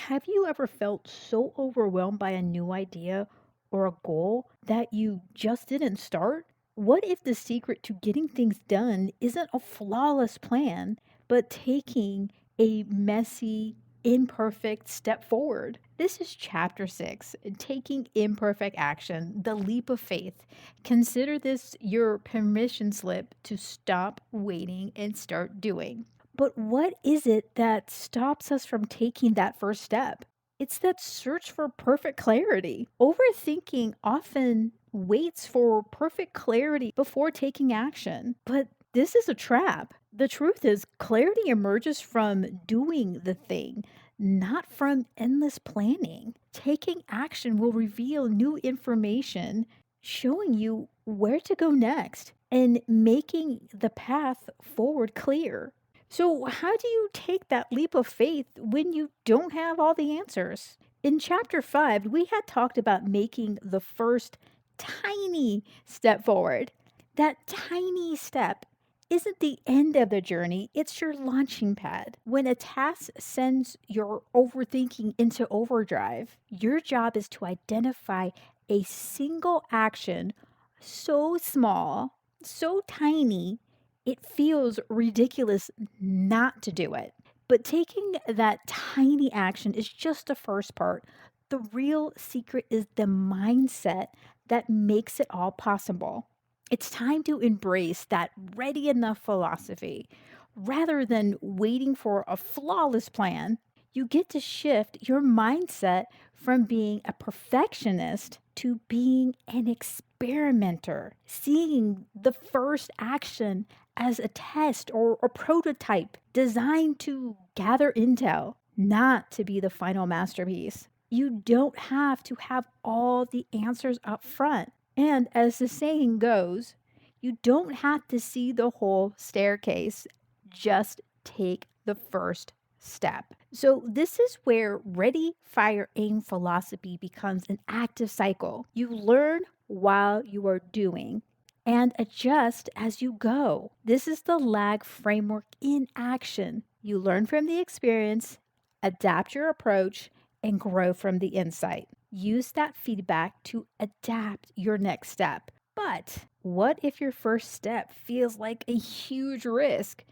Have you ever felt so overwhelmed by a new idea or a goal that you just didn't start? What if the secret to getting things done isn't a flawless plan, but taking a messy, imperfect step forward? This is chapter 6, Taking Imperfect Action, the Leap of Faith. Consider this your permission slip to stop waiting and start doing. But what is it that stops us from taking that first step? It's that search for perfect clarity. Overthinking often waits for perfect clarity before taking action. But this is a trap. The truth is, clarity emerges from doing the thing, not from endless planning. Taking action will reveal new information, showing you where to go next and making the path forward clear. So, how do you take that leap of faith when you don't have all the answers? In chapter 5, we had talked about making the first tiny step forward. That tiny step isn't the end of the journey, it's your launching pad. When a task sends your overthinking into overdrive, your job is to identify a single action so small, so tiny, it feels ridiculous not to do it. But taking that tiny action is just the first part. The real secret is the mindset that makes it all possible. It's time to embrace that ready enough philosophy. Rather than waiting for a flawless plan, you get to shift your mindset from being a perfectionist to being an experimenter, seeing the first action as a test or a prototype designed to gather intel, not to be the final masterpiece. You don't have to have all the answers up front. And as the saying goes, you don't have to see the whole staircase, just take the first step. So, this is where ready, fire, aim philosophy becomes an active cycle. You learn while you are doing and adjust as you go. This is the lag framework in action. You learn from the experience, adapt your approach, and grow from the insight. Use that feedback to adapt your next step. But what if your first step feels like a huge risk?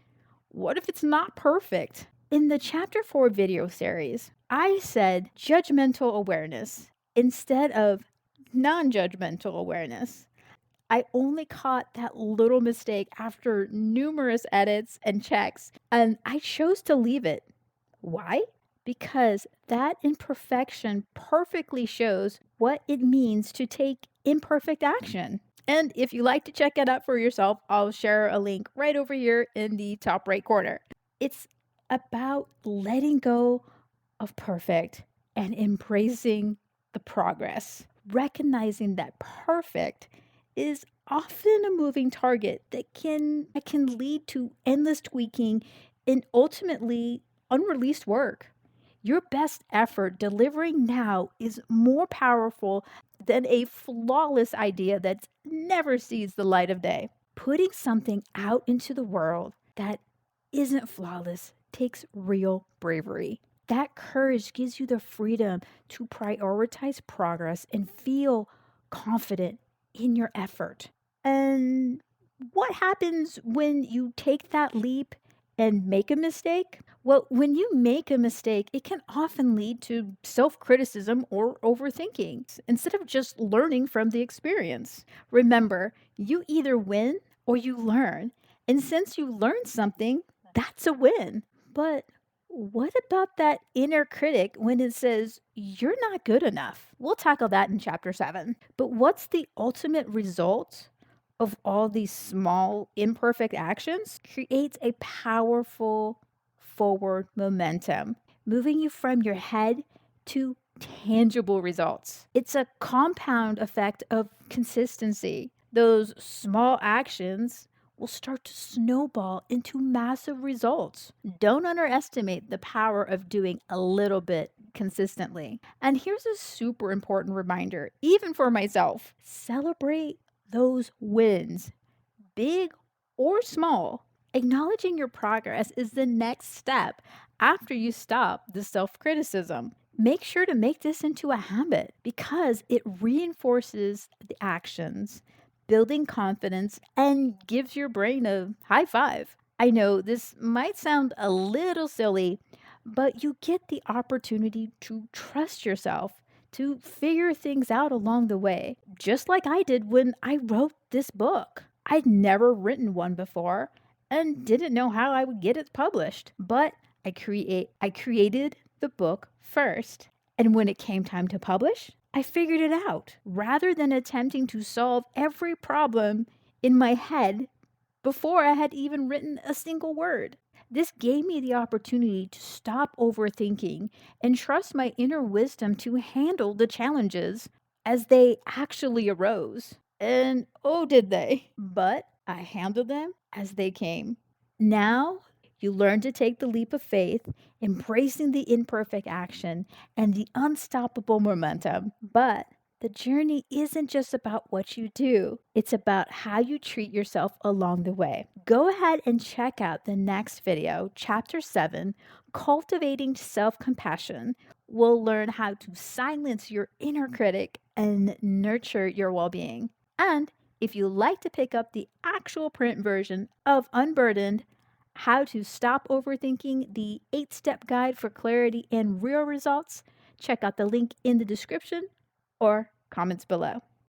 What if it's not perfect? In the chapter 4 video series, I said judgmental awareness instead of non judgmental awareness. I only caught that little mistake after numerous edits and checks, and I chose to leave it. Why? Because that imperfection perfectly shows what it means to take imperfect action. And if you like to check it out for yourself, I'll share a link right over here in the top right corner. It's about letting go of perfect and embracing the progress, recognizing that perfect is often a moving target that can lead to endless tweaking and ultimately unreleased work. Your best effort delivering now is more powerful than a flawless idea that never sees the light of day. Putting something out into the world that isn't flawless takes real bravery. That courage gives you the freedom to prioritize progress and feel confident in your effort. And what happens when you take that leap and make a mistake? Well, when you make a mistake, it can often lead to self criticism or overthinking instead of just learning from the experience. Remember, you either win or you learn. And since you learned something, that's a win. But what about that inner critic when it says you're not good enough? We'll tackle that in chapter 7. But what's the ultimate result of all these small, imperfect actions? Creates a powerful forward momentum, moving you from your head to tangible results. It's a compound effect of consistency. Those small actions will start to snowball into massive results. Don't underestimate the power of doing a little bit consistently. And here's a super important reminder, even for myself, celebrate those wins, big or small. Acknowledging your progress is the next step after you stop the self criticism. Make sure to make this into a habit because it reinforces the actions, building confidence, and gives your brain a high five. I know this might sound a little silly, but you get the opportunity to trust yourself, to figure things out along the way, just like I did when I wrote this book. I'd never written one before and didn't know how I would get it published, but I created the book first. And when it came time to publish, I figured it out rather than attempting to solve every problem in my head before I had even written a single word. This gave me the opportunity to stop overthinking and trust my inner wisdom to handle the challenges as they actually arose. And oh, did they! But I handled them as they came. Now you learn to take the leap of faith, embracing the imperfect action and the unstoppable momentum. But the journey isn't just about what you do, it's about how you treat yourself along the way. Go ahead and check out the next video, Chapter 7 Cultivating Self Compassion. We'll learn how to silence your inner critic and nurture your well being. And if you'd like to pick up the actual print version of Unburdened, How to Stop Overthinking, the 8-step guide for clarity and real results, check out the link in the description or comments below.